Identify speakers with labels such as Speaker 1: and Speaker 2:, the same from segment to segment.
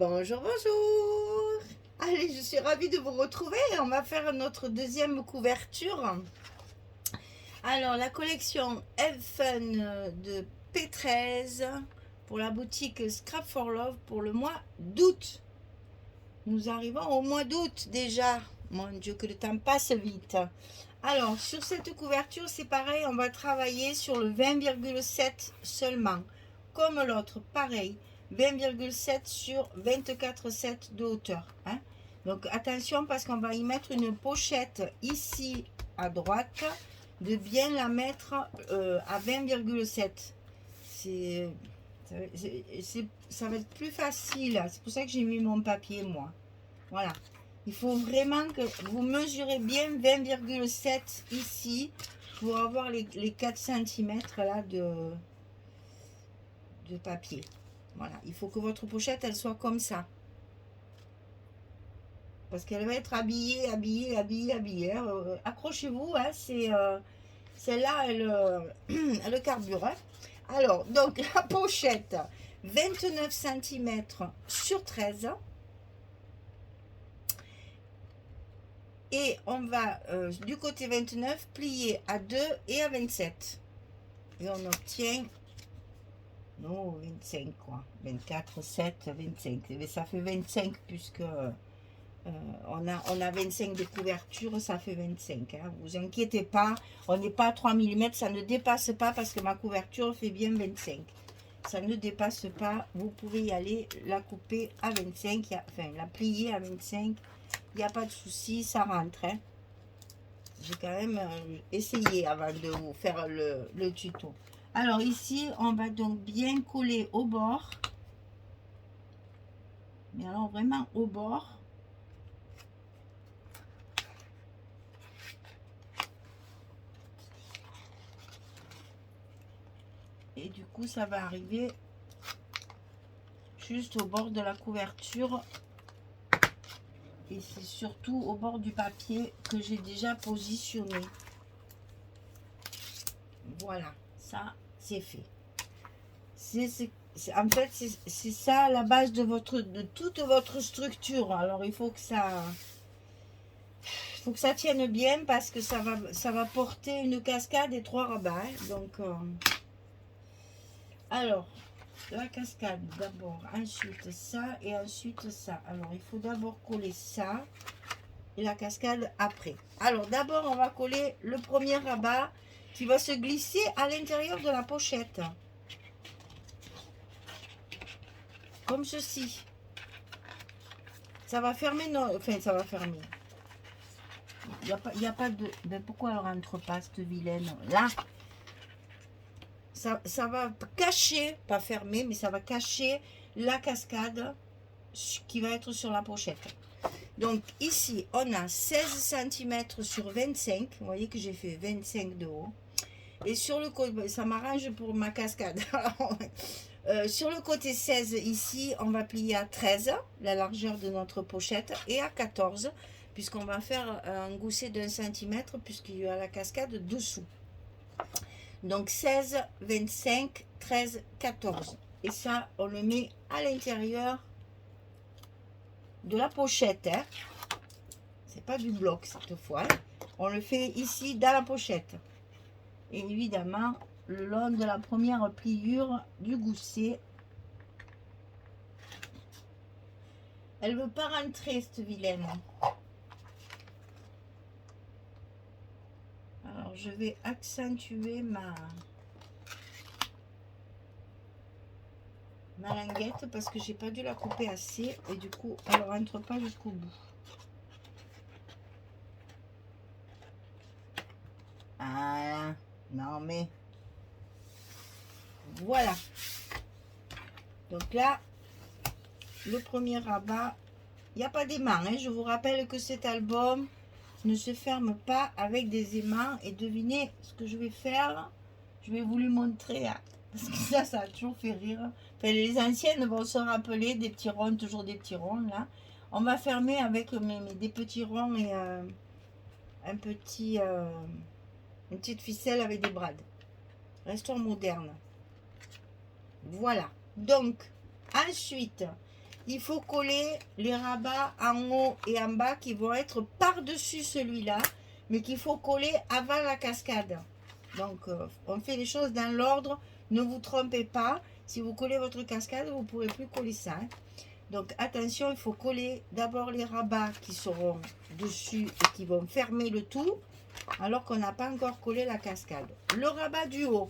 Speaker 1: Bonjour, bonjour. Allez, je suis ravie de vous retrouver. On va faire notre deuxième couverture. Alors, la collection Elfun de P13 pour la boutique Scrap for Love pour le mois d'août. Nous arrivons au mois d'août déjà. Mon Dieu, que le temps passe vite. Alors, sur cette couverture, c'est pareil, on va travailler sur le 20,7 seulement. Comme l'autre, pareil. 20,7 sur 24,7 de hauteur. Hein. Donc attention parce qu'on va y mettre une pochette ici à droite, de bien la mettre à 20,7. Ça va être plus facile. C'est pour ça que j'ai mis mon papier moi. Voilà. Il faut vraiment que vous mesurez bien 20,7 ici pour avoir les 4 cm là de papier. Voilà, il faut que votre pochette, elle soit comme ça. Parce qu'elle va être habillée. Accrochez-vous, hein, celle-là, elle carbure. Hein. Alors, donc, la pochette, 29 cm sur 13. Et on va, du côté 29, plier à 2 et à 27. Et on obtient... Non, 25 quoi. 24, 7, 25. Mais ça fait 25 puisque on a 25 de couverture, ça fait 25. Hein. Vous inquiétez pas, on n'est pas à 3 mm, ça ne dépasse pas parce que ma couverture fait bien 25. Ça ne dépasse pas, vous pouvez y aller, la couper à 25, enfin la plier à 25. Il n'y a pas de souci, ça rentre. Hein. J'ai quand même essayé avant de vous faire le tuto. Alors ici, on va donc bien coller au bord. Mais alors vraiment au bord. Et du coup, ça va arriver juste au bord de la couverture. Et c'est surtout au bord du papier que j'ai déjà positionné. Voilà, ça c'est fait. En fait, c'est ça la base de toute votre structure. Alors il faut que ça tienne bien parce que ça va porter une cascade et 3 rabats. Hein. Donc, alors, la cascade d'abord, ensuite ça et ensuite ça. Alors il faut d'abord coller ça et la cascade après. Alors d'abord on va coller le premier rabat qui va se glisser à l'intérieur de la pochette. Comme ceci. Ça va fermer, enfin ça va fermer. Il n'y a pas de... Ben pourquoi elle rentre pas cette vilaine là? Ça va cacher, pas fermer, mais ça va cacher la cascade qui va être sur la pochette. Donc ici, on a 16 cm sur 25. Vous voyez que j'ai fait 25 de haut. Et sur le côté, ça m'arrange pour ma cascade. Sur le côté 16, ici, on va plier à 13, la largeur de notre pochette, et à 14, puisqu'on va faire un gousset d'1 cm, puisqu'il y a la cascade dessous. Donc 16, 25, 13, 14. Et ça, on le met à l'intérieur de la pochette. Hein. C'est pas du bloc cette fois. Hein. On le fait ici dans la pochette. Et évidemment, le long de la première pliure du gousset. Elle veut pas rentrer cette vilaine. Alors je vais accentuer ma languette parce que j'ai pas dû la couper assez et du coup elle rentre pas jusqu'au bout. Ah non mais voilà. Donc là le premier rabat, il n'y a pas d'aimant. Hein. Je vous rappelle que cet album ne se ferme pas avec des aimants. Et devinez ce que je vais faire. Je vais vous le montrer. Hein, parce que ça a toujours fait rire. Enfin, les anciennes vont se rappeler des petits ronds, toujours des petits ronds là. On va fermer avec des petits ronds et une petite ficelle avec des brades. Restons modernes. Voilà. Donc, ensuite, il faut coller les rabats en haut et en bas qui vont être par-dessus celui-là, mais qu'il faut coller avant la cascade. Donc, on fait les choses dans l'ordre. Ne vous trompez pas. Si vous collez votre cascade, vous ne pourrez plus coller ça. Hein. Donc, attention, il faut coller d'abord les rabats qui seront dessus et qui vont fermer le tout, alors qu'on n'a pas encore collé la cascade. Le rabat du haut,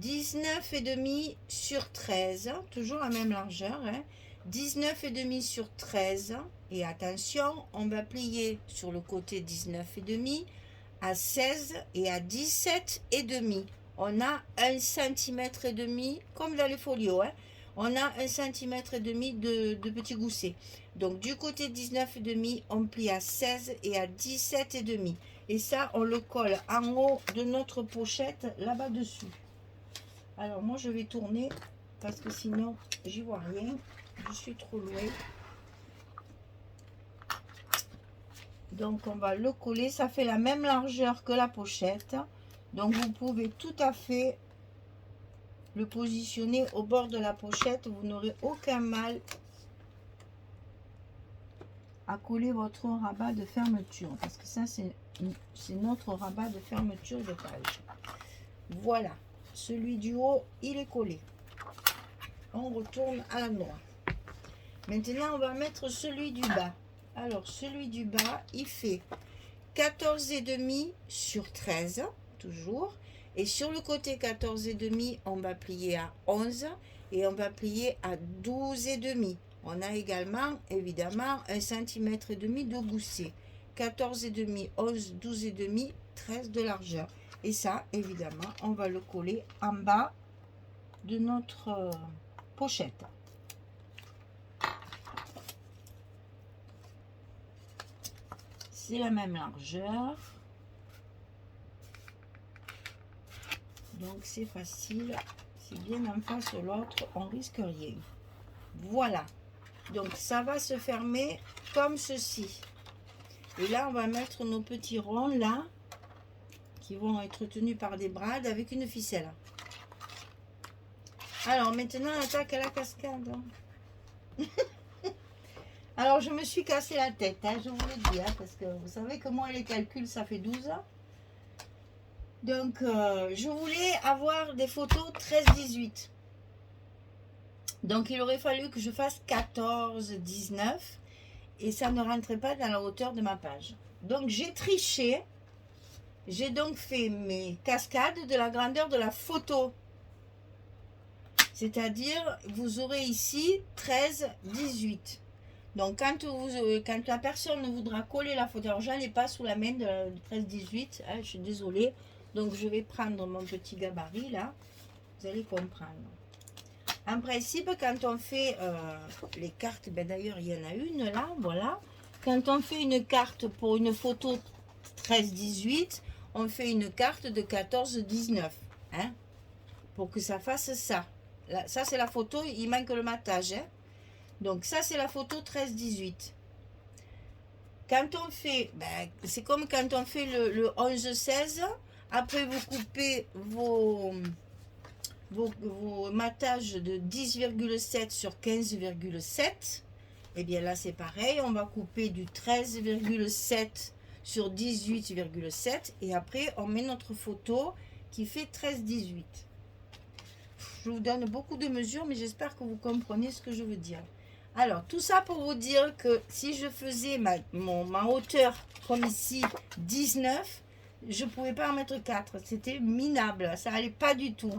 Speaker 1: 19,5 sur 13, toujours la même largeur. Hein. 19,5 sur 13. Et attention, on va plier sur le côté 19,5 à 16 et à 17,5. On a 1,5 cm comme dans les folios. Hein. On a 1,5 cm de petits goussets. Donc du côté 19,5, on plie à 16 et à 17,5. Et ça, on le colle en haut de notre pochette là-bas dessus. Alors moi, je vais tourner parce que sinon, j'y vois rien. Je suis trop loin. Donc on va le coller. Ça fait la même largeur que la pochette. Donc vous pouvez tout à fait le positionner au bord de la pochette. Vous n'aurez aucun mal à coller votre rabat de fermeture. Parce que ça, c'est notre rabat de fermeture de page. Voilà. Celui du haut, il est collé. On retourne à l'endroit. Maintenant, on va mettre celui du bas. Alors, celui du bas, il fait 14,5 sur 13, toujours. Et sur le côté 14,5, on va plier à 11 et on va plier à 12,5. On a également, évidemment, 1,5 cm de gousset. 14,5, 11, 12,5, 13 de largeur. Et ça, évidemment, on va le coller en bas de notre pochette. C'est la même largeur. Donc, c'est facile. C'est bien en face de l'autre, on risque rien. Voilà. Donc, ça va se fermer comme ceci. Et là, on va mettre nos petits ronds là, qui vont être tenus par des brades avec une ficelle. Alors maintenant on attaque à la cascade. Alors je me suis cassé la tête, hein, je vous le dis, hein, parce que vous savez que moi les calculs ça fait 12 ans. Donc je voulais avoir des photos 13-18. Donc il aurait fallu que je fasse 14-19 et ça ne rentrait pas dans la hauteur de ma page. Donc j'ai triché. J'ai donc fait mes cascades de la grandeur de la photo. C'est-à-dire, vous aurez ici 13, 18. Donc, quand la personne voudra coller la photo, alors j'en ai pas sous la main de 13, 18, hein, je suis désolée. Donc, je vais prendre mon petit gabarit là. Vous allez comprendre. En principe, quand on fait les cartes, ben d'ailleurs, il y en a une là, voilà. Quand on fait une carte pour une photo 13, 18, on fait une carte de 14, 19. Hein, pour que ça fasse ça. Là, ça, c'est la photo, il manque le matage. Hein. Donc, ça, c'est la photo 13, 18. Quand on fait, ben, c'est comme quand on fait le 11, 16. Après, vous coupez vos matages de 10,7 sur 15,7. Et bien là, c'est pareil. On va couper du 13,7 sur 18,7 et après on met notre photo qui fait 13,18. Je vous donne beaucoup de mesures, mais j'espère que vous comprenez ce que je veux dire. Alors tout ça pour vous dire que si je faisais ma hauteur comme ici 19, je pouvais pas en mettre 4, c'était minable, ça allait pas du tout.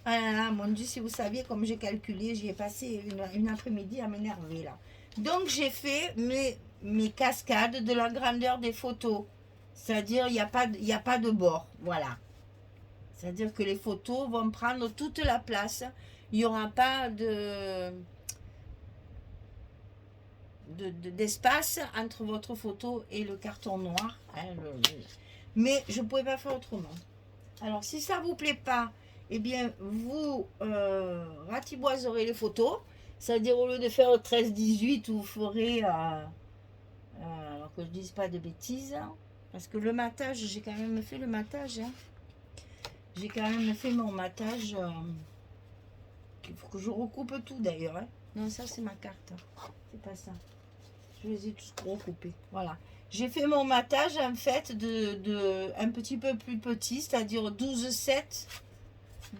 Speaker 1: Ah là là, mon Dieu, si vous saviez comme j'ai calculé, j'y ai passé une après-midi à m'énerver là. Donc j'ai fait mes cascades de la grandeur des photos. C'est-à-dire, il n'y a pas de bord. Voilà. C'est-à-dire que les photos vont prendre toute la place. Il n'y aura pas d'espace entre votre photo et le carton noir. Hein, mais je ne pouvais pas faire autrement. Alors, si ça ne vous plaît pas, eh bien, vous ratiboiserez les photos. C'est-à-dire, au lieu de faire 13-18, vous ferez... alors que je ne dise pas de bêtises. Parce que le matage, j'ai quand même fait le matage. Hein. J'ai quand même fait mon matage. Il faut que je recoupe tout d'ailleurs. Hein. Non, ça c'est ma carte. C'est pas ça. Je les ai tous recoupés. Voilà. J'ai fait mon matage en fait de un petit peu plus petit, c'est-à-dire 12,7.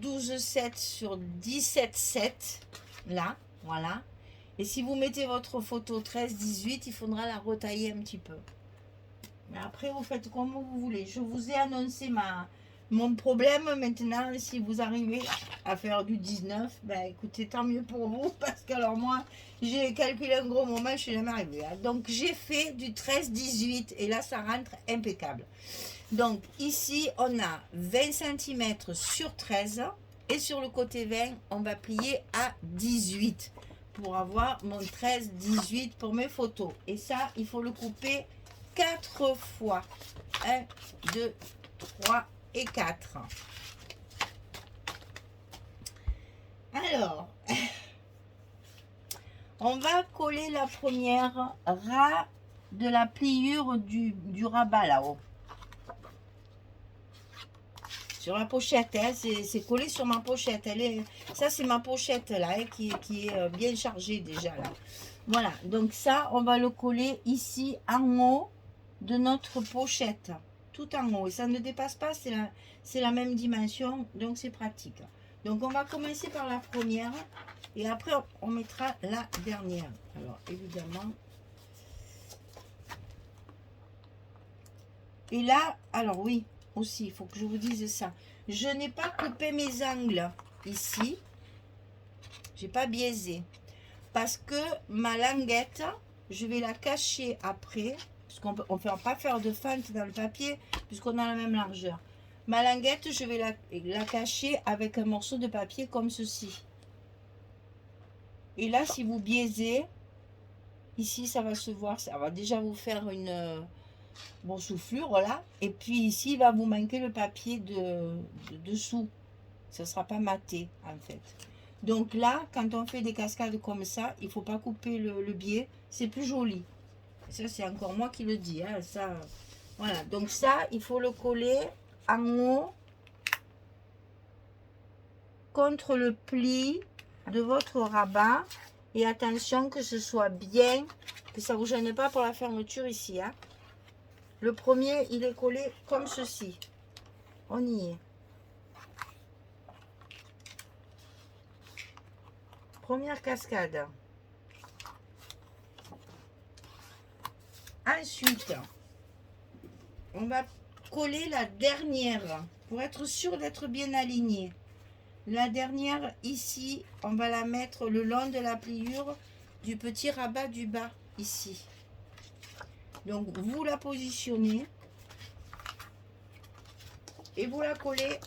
Speaker 1: 12,7 sur 17,7. Là, voilà. Et si vous mettez votre photo 13,18, il faudra la retailler un petit peu. Mais après, vous faites comme vous voulez. Je vous ai annoncé mon problème. Maintenant, si vous arrivez à faire du 19, ben écoutez, tant mieux pour vous. Parce que alors moi, j'ai calculé un gros moment, je suis jamais arrivée. Hein. Donc, j'ai fait du 13-18 et là, ça rentre impeccable. Donc, ici, on a 20 cm sur 13 et sur le côté 20, on va plier à 18 pour avoir mon 13-18 pour mes photos. Et ça, il faut le couper 4 fois. 1, 2, 3 et 4. Alors, on va coller la première ras de la pliure du rabat là-haut. Sur la pochette, hein, c'est collé sur ma pochette. Ça, c'est ma pochette là, hein, qui est bien chargée déjà là. Voilà, donc ça, on va le coller ici en haut de notre pochette. Tout en haut. Et ça ne dépasse pas, c'est la même dimension, donc c'est pratique. Donc on va commencer par la première et après on mettra la dernière. Alors évidemment. Et là, alors oui, aussi, il faut que je vous dise ça. Je n'ai pas coupé mes angles ici. J'ai pas biaisé. Parce que ma languette, je vais la cacher après. Parce qu'on ne peut pas faire de fente dans le papier, puisqu'on a la même largeur. Ma languette, je vais la cacher avec un morceau de papier comme ceci. Et là, si vous biaisez, ici, ça va se voir. Ça va déjà vous faire une boursouflure, là. Et puis ici, il va vous manquer le papier de dessous. Ça ne sera pas maté, en fait. Donc là, quand on fait des cascades comme ça, il ne faut pas couper le biais. C'est plus joli. Ça, c'est encore moi qui le dis. Hein, ça, voilà. Donc ça, il faut le coller en haut contre le pli de votre rabat. Et attention que ce soit bien, que ça ne vous gêne pas pour la fermeture ici. Hein. Le premier, il est collé comme ceci. On y est. Première cascade. Ensuite, on va coller la dernière pour être sûr d'être bien aligné. La dernière ici, on va la mettre le long de la pliure du petit rabat du bas ici. Donc vous la positionnez et vous la collez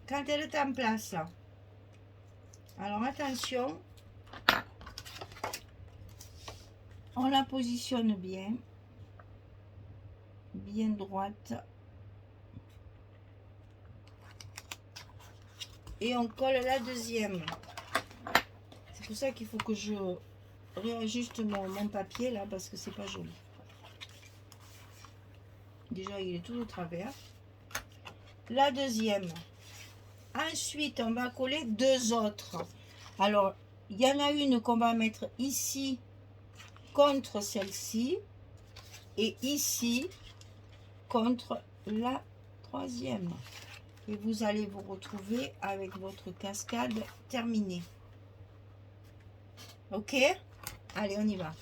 Speaker 1: quand elle est en place. Alors attention, on la positionne bien droite. Et on colle la deuxième. C'est pour ça qu'il faut que je réajuste mon papier là, parce que c'est pas joli. Déjà, il est tout de travers. La deuxième. Ensuite, on va coller deux autres. Alors, il y en a une qu'on va mettre ici contre celle-ci. Et ici contre la troisième. Et vous allez vous retrouver avec votre cascade terminée. Ok? Allez, on y va.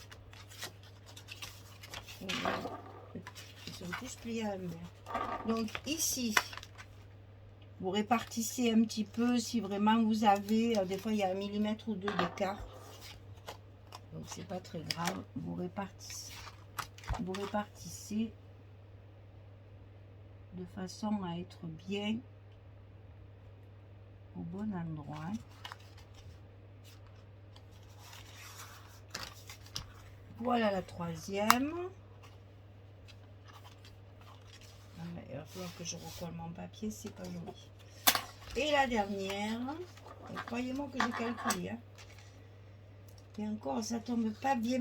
Speaker 1: Ils sont tous pliés à l'envers. Donc ici, vous répartissez un petit peu si vraiment vous avez, des fois il y a 1 millimètre ou 2 d'écart. Donc c'est pas très grave. Vous répartissez de façon à être bien au bon endroit. Voilà la troisième. Il va falloir que je recolle mon papier, c'est pas joli. Et la dernière, croyez-moi que j'ai calculé. Hein. Et encore, ça tombe pas bien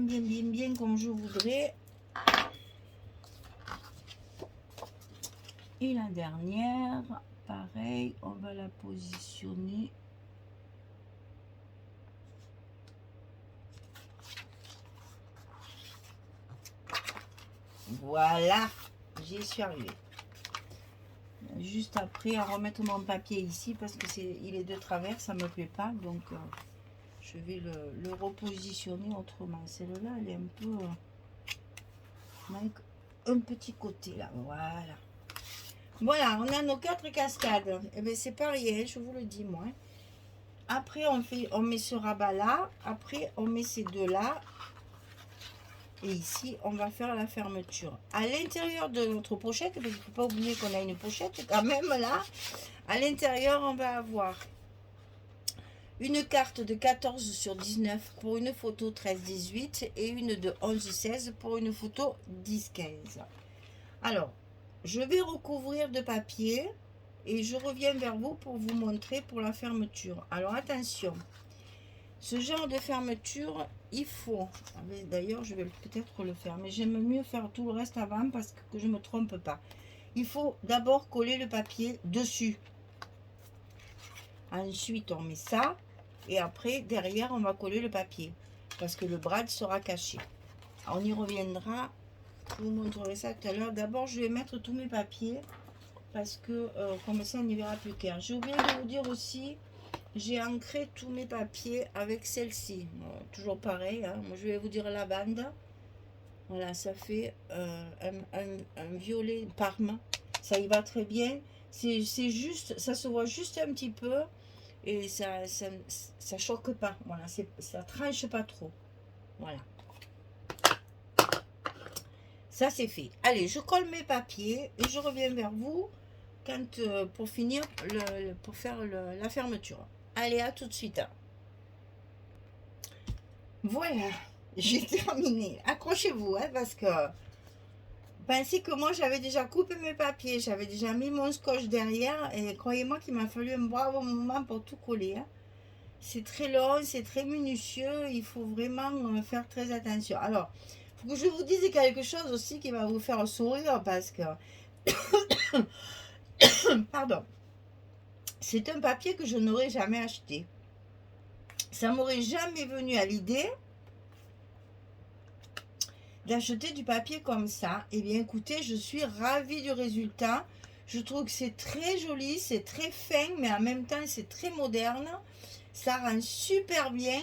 Speaker 1: comme je voudrais. Et la dernière, pareil, on va la positionner Voilà, j'y suis arrivée. Juste après, à remettre mon papier ici parce que il est de travers, ça me plaît pas. Donc, je vais le repositionner autrement. Celle-là, elle est un peu... manque un petit côté là, voilà. Voilà, on a nos 4 cascades. Et bien, c'est pas rien, je vous le dis, moi. Après, on met ce rabat là. Après, on met ces deux là. Et ici, on va faire la fermeture. À l'intérieur de notre pochette, parce qu'il ne faut pas oublier qu'on a une pochette quand même là. À l'intérieur, on va avoir une carte de 14/19 pour une photo 13/18 et une de 11/16 pour une photo 10/15. Alors, je vais recouvrir de papier et je reviens vers vous pour vous montrer pour la fermeture. Alors, attention. Ce genre de fermeture, il faut... D'ailleurs, je vais peut-être le faire, mais j'aime mieux faire tout le reste avant parce que je ne me trompe pas. Il faut d'abord coller le papier dessus. Ensuite, on met ça. Et après, derrière, on va coller le papier. Parce que le brad sera caché. On y reviendra. Je vous montrerai ça tout à l'heure. D'abord, je vais mettre tous mes papiers. Parce que comme ça, on n'y verra plus clair. J'ai oublié de vous dire aussi... J'ai ancré tous mes papiers avec celle-ci. Toujours pareil, hein. Moi, je vais vous dire lavande. Voilà, ça fait un violet parme. Ça y va très bien. C'est juste, ça se voit juste un petit peu. Et ça choque pas. Voilà, ça tranche pas trop. Voilà. Ça, c'est fait. Allez, je colle mes papiers et je reviens vers vous quand, pour finir, pour faire la fermeture. Allez, à tout de suite. Voilà, j'ai terminé. Accrochez-vous, hein, parce que pensez que moi, j'avais déjà coupé mes papiers. J'avais déjà mis mon scotch derrière. Et croyez-moi qu'il m'a fallu un brave moment pour tout coller. Hein. C'est très long, c'est très minutieux. Il faut vraiment faire très attention. Alors, il faut que je vous dise quelque chose aussi qui va vous faire sourire. Parce que... Pardon. C'est un papier que je n'aurais jamais acheté. Ça m'aurait jamais venu à l'idée d'acheter du papier comme ça. Eh bien, écoutez, je suis ravie du résultat. Je trouve que c'est très joli, c'est très fin, mais en même temps, c'est très moderne. Ça rend super bien.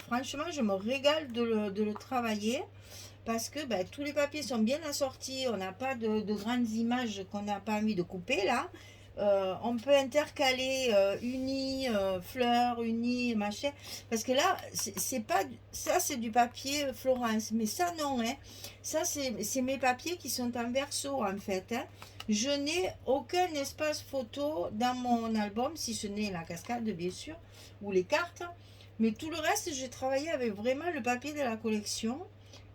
Speaker 1: Franchement, je me régale de le travailler parce que ben, tous les papiers sont bien assortis. On n'a pas de grandes images qu'on n'a pas envie de couper là. On peut intercaler uni, fleurs, uni, machin. Parce que là, c'est pas... Ça, c'est du papier Florence. Mais ça, non. Hein. Ça, c'est mes papiers qui sont en verso, en fait. Hein. Je n'ai aucun espace photo dans mon album, si ce n'est la cascade, bien sûr, ou les cartes. Mais tout le reste, j'ai travaillé avec vraiment le papier de la collection.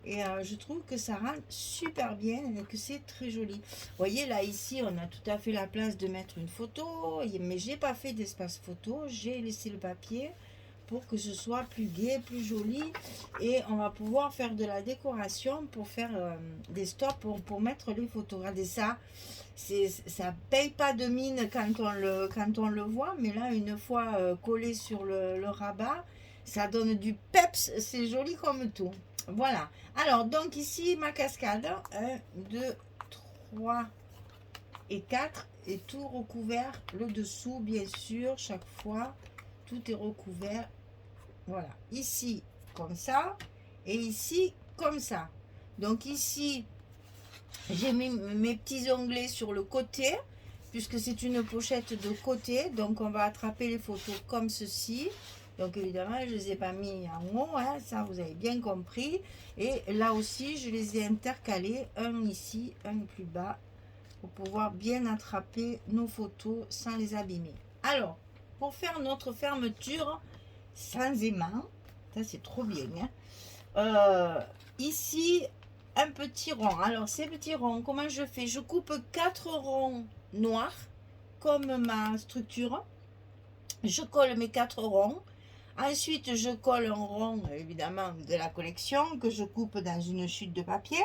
Speaker 1: Et je trouve que ça rend super bien et que c'est très joli. Vous voyez, là, ici, on a tout à fait la place de mettre une photo. Mais j'ai pas fait d'espace photo. J'ai laissé le papier pour que ce soit plus gai, plus joli. Et on va pouvoir faire de la décoration pour faire des stops pour mettre les photos. Regardez ça. Ça paye pas de mine quand on le voit. Mais là, une fois collé sur le rabat, ça donne du peps. C'est joli comme tout. Voilà. Alors, donc ici, ma cascade. 1, 2, 3 et 4. Et tout recouvert. Le dessous, bien sûr, chaque fois. Tout est recouvert. Voilà. Ici, comme ça. Et ici, comme ça. Donc ici, j'ai mis mes petits onglets sur le côté. Puisque c'est une pochette de côté. Donc, on va attraper les photos comme ceci. Donc évidemment, je ne les ai pas mis en haut, hein, ça vous avez bien compris. Et là aussi, je les ai intercalés, un ici, un plus bas, pour pouvoir bien attraper nos photos sans les abîmer. Alors, pour faire notre fermeture sans aimant, ça c'est trop bien. Hein. Ici, un petit rond. Alors ces petits ronds, comment je fais? Je coupe 4 ronds noirs, comme ma structure. Je colle mes 4 ronds. Ensuite, je colle un rond, évidemment, de la collection que je coupe dans une chute de papier.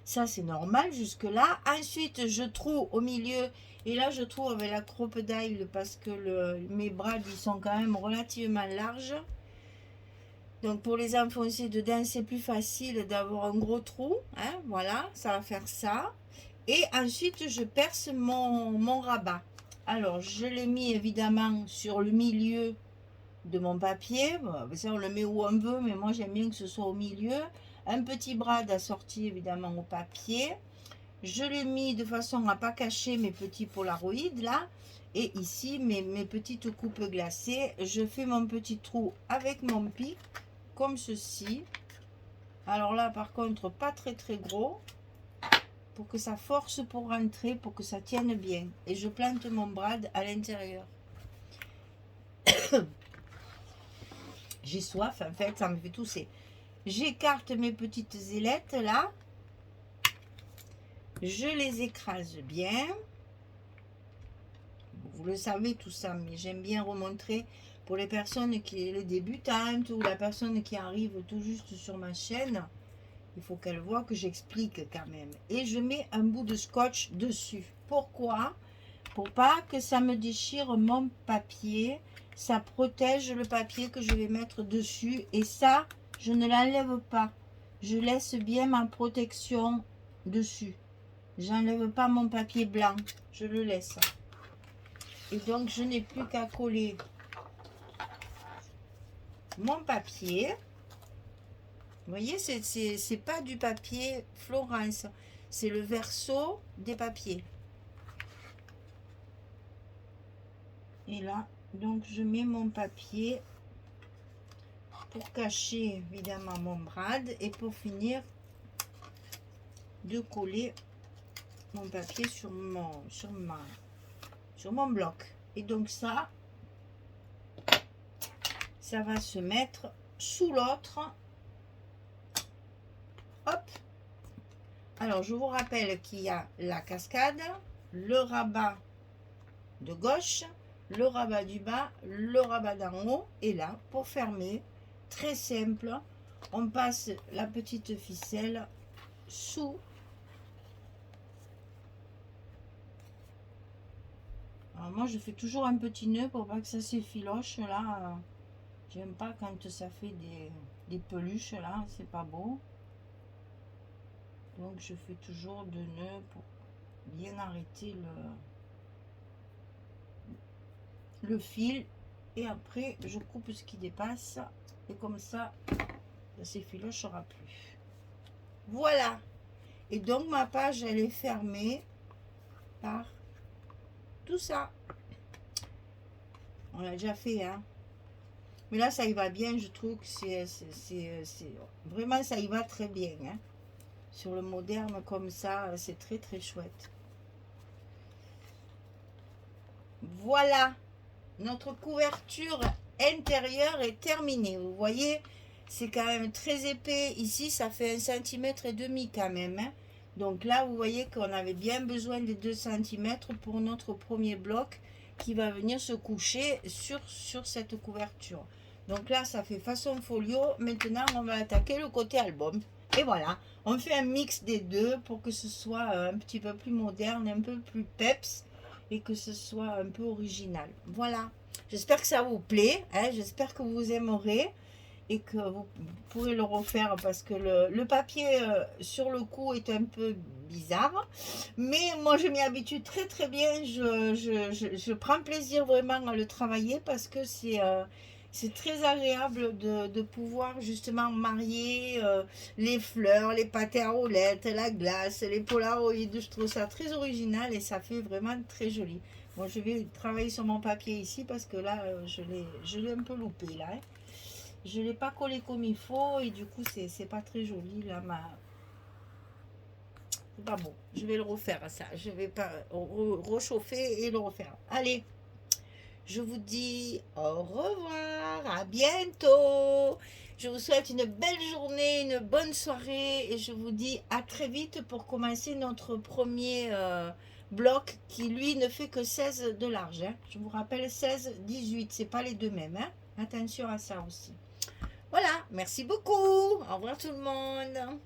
Speaker 1: Ça, c'est normal jusque-là. Ensuite, je troue au milieu. Et là, je trouve avec la crocodile parce que mes bras, ils sont quand même relativement larges. Donc pour les enfoncer dedans, c'est plus facile d'avoir un gros trou. Hein, voilà, ça va faire ça. Et ensuite, je perce mon rabat. Alors, je l'ai mis évidemment sur le milieu de mon papier. Bon, ça, on le met où on veut, mais moi, j'aime bien que ce soit au milieu. Un petit brad assorti évidemment au papier. Je l'ai mis de façon à ne pas cacher mes petits polaroïdes là. Et ici, mes petites coupes glacées. Je fais mon petit trou avec mon pic, comme ceci. Alors là, par contre, pas très très gros, pour que ça force pour rentrer, pour que ça tienne bien. Et je plante mon brad à l'intérieur. J'ai soif, en fait, ça me fait tousser. J'écarte mes petites ailettes là. Je les écrase bien. Vous le savez tout ça, mais j'aime bien remontrer pour les personnes qui les débutantes ou la personne qui arrive tout juste sur ma chaîne. Il faut qu'elle voit que j'explique quand même. Et je mets un bout de scotch dessus. Pourquoi? Pour pas que ça me déchire mon papier. Ça protège le papier que je vais mettre dessus. Et ça, je ne l'enlève pas. Je laisse bien ma protection dessus. J'enlève pas mon papier blanc. Je le laisse. Et donc, je n'ai plus qu'à coller mon papier. Vous voyez, c'est pas du papier Florence. C'est le verso des papiers. Et là, donc, je mets mon papier pour cacher évidemment mon brad. Et pour finir, de coller mon papier sur mon bloc. Et donc ça va se mettre sous l'autre. Hop. Alors je vous rappelle qu'il y a la cascade, le rabat de gauche, le rabat du bas, le rabat d'en haut. Et là, pour fermer, très simple, on passe la petite ficelle sous. Alors moi je fais toujours un petit nœud pour pas que ça s'effiloche là. J'aime pas quand ça fait des peluches là, c'est pas beau. Donc je fais toujours 2 nœuds pour bien arrêter le fil. Et après je coupe ce qui dépasse. Et comme ça s'effilochera plus. Voilà. Et donc ma page elle est fermée par tout ça. On l'a déjà fait, hein. Mais là, ça y va bien. Je trouve que c'est vraiment, ça y va très bien, hein. Sur le moderne comme ça, c'est très très chouette. Voilà. Notre couverture intérieure est terminée. Vous voyez, c'est quand même très épais. Ici, ça fait 1,5 cm quand même, hein. Donc là, vous voyez qu'on avait bien besoin des 2 cm pour notre premier bloc qui va venir se coucher sur cette couverture. Donc là, ça fait façon folio. Maintenant, on va attaquer le côté album. Et voilà, on fait un mix des deux pour que ce soit un petit peu plus moderne, un peu plus peps et que ce soit un peu original. Voilà, j'espère que ça vous plaît, hein, j'espère que vous aimerez. Et que vous pourrez le refaire parce que le papier sur le coup est un peu bizarre. Mais moi, je m'y habitue très très bien. Je prends plaisir vraiment à le travailler parce que c'est très agréable de pouvoir justement marier les fleurs, les pâtés à roulettes, la glace, les polaroïdes. Je trouve ça très original et ça fait vraiment très joli. Moi, je vais travailler sur mon papier ici parce que là, je l'ai un peu loupé là, hein. Je ne l'ai pas collé comme il faut et du coup c'est pas très joli là. C'est pas bon. Je vais le refaire ça. Je vais pas rechauffer et le refaire. Allez, je vous dis au revoir, à bientôt. Je vous souhaite une belle journée, une bonne soirée et je vous dis à très vite pour commencer notre premier bloc qui lui ne fait que 16 de large, hein. Je vous rappelle 16, 18, c'est pas les deux mêmes, hein. Attention à ça aussi. Voilà, merci beaucoup. Au revoir tout le monde.